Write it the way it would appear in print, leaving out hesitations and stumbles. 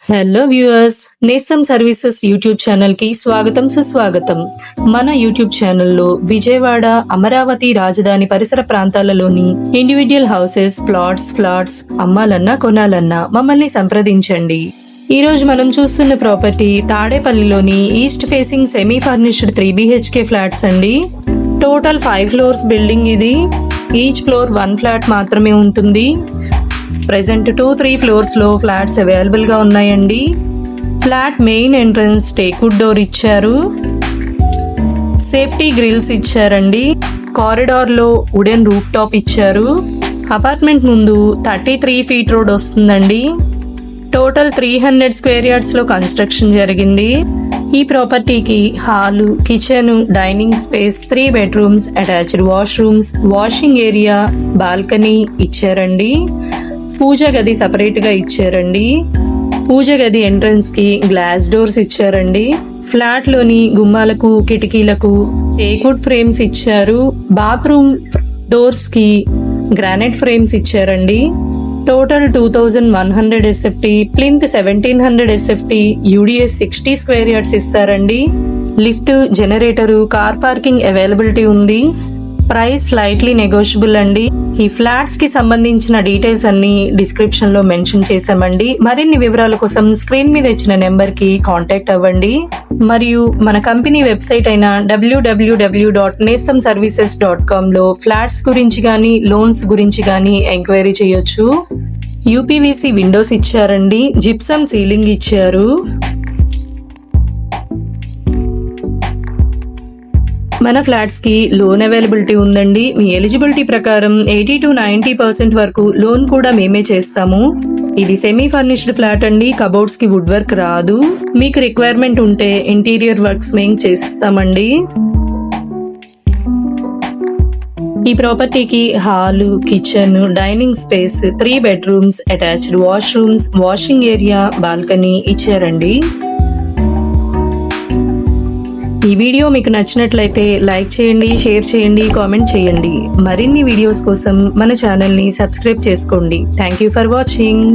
Hello viewers, నేస్తం services YouTube channel కి స్వాగతం సుస్వాగతం. మన యూట్యూబ్ ఛానల్లో విజయవాడ, అమరావతి రాజధాని పరిసర ప్రాంతాలలోని ఇండివిడ్యువల్ హౌసెస్, ఫ్లాట్స్ అమ్మాలన్నా కొనాలన్నా మమ్మల్ని సంప్రదించండి. ఈ రోజు మనం చూస్తున్న ప్రాపర్టీ తాడేపల్లిలోని east facing semi furnished 3 BHK flats అండి. టోటల్ 5 ఫ్లోర్స్ బిల్డింగ్ ఇది. ఈచ్ ఫ్లోర్ 1 ఫ్లాట్ మాత్రమే ఉంటుంది. ప్రెజెంట్ 2-3 ఫ్లోర్స్ లో ఫ్లాట్స్ అవైలబుల్ గా ఉన్నాయండి. Flat main entrance teakwood door ఇచ్చారు. సేఫ్టీ గ్రిల్స్ ఇచ్చారండి. కారిడార్ లో వుడెన్ రూఫ్ టాప్ ఇచ్చారు. అపార్ట్మెంట్ ముందు 33 ఫీట్ రోడ్ వస్తుందండి. టోటల్ 300 స్క్వేర్ యార్డ్స్ లో కన్స్ట్రక్షన్ జరిగింది. ఈ ప్రాపర్టీకి hall, kitchen, dining space, 3 bedrooms, attached washrooms, washing area, balcony ఇచ్చారండి. పూజ గది సపరేట్ గా ఇచ్చారండి. పూజ గది ఎంట్రన్స్ కి గ్లాస్ డోర్స్ ఇచ్చారండి. ఫ్లాట్ లోని గుమ్మాలకు, కిటికీలకు టేక్వుడ్ ఫ్రేమ్స్ ఇచ్చారు. బాత్రూమ్ డోర్స్ కి గ్రానైట్ ఫ్రేమ్స్ ఇచ్చారండి. Total 2100 SFT, plinth 1700 SFT, UDS 60 square yards ఇస్తారండి. Lift, generator, car parking availability ఉంది. ప్రైస్ స్లైట్లీ నెగోషియబుల్ అండి. ఈ ఫ్లాట్స్ కి సంబంధించిన డీటెయిల్స్ అన్ని డిస్క్రిప్షన్ లో మెన్షన్ చేశామండి. మరిన్ని వివరాల కోసం స్క్రీన్ మీద ఇచ్చిన నెంబర్ కి కాంటాక్ట్ అవ్వండి. మరియు మన కంపెనీ వెబ్సైట్ అయిన www.nestamservices.com లో ఫ్లాట్స్ గురించి గానీ, లోన్స్ గురించి గానీ ఎంక్వైరీ చేయొచ్చు. UPVC విండోస్ ఇచ్చారండి. జిప్సమ్ సీలింగ్ ఇచ్చారు. మన ఫ్లాట్స్ కి లోన్ అవైలబిలిటీ ఉందండి. మీ ఎలిజిబిలిటీ ప్రకారం 80 to 90% వరకు లోన్ కూడా మేమే చేస్తాము. ఇది సెమీ ఫర్నిష్డ్ ఫ్లాట్ అండి. కబోర్డ్స్ కి వుడ్ వర్క్ రాదు. మీకు రిక్వైర్మెంట్ ఉంటే ఇంటీరియర్ వర్క్స్ మేము చేసిస్తామండి. ఈ ప్రాపర్టీకి hall, kitchen, dining space, 3 bedrooms, attached washrooms, washing area, balcony ఇచ్చారండి. ఈ వీడియో మీకు నచ్చినట్లయితే లైక్ చేయండి, షేర్ చేయండి, కామెంట్ చేయండి. మరిన్ని వీడియోస్ కోసం మన ఛానల్ని సబ్స్క్రైబ్ చేసుకోండి. Thank you for watching.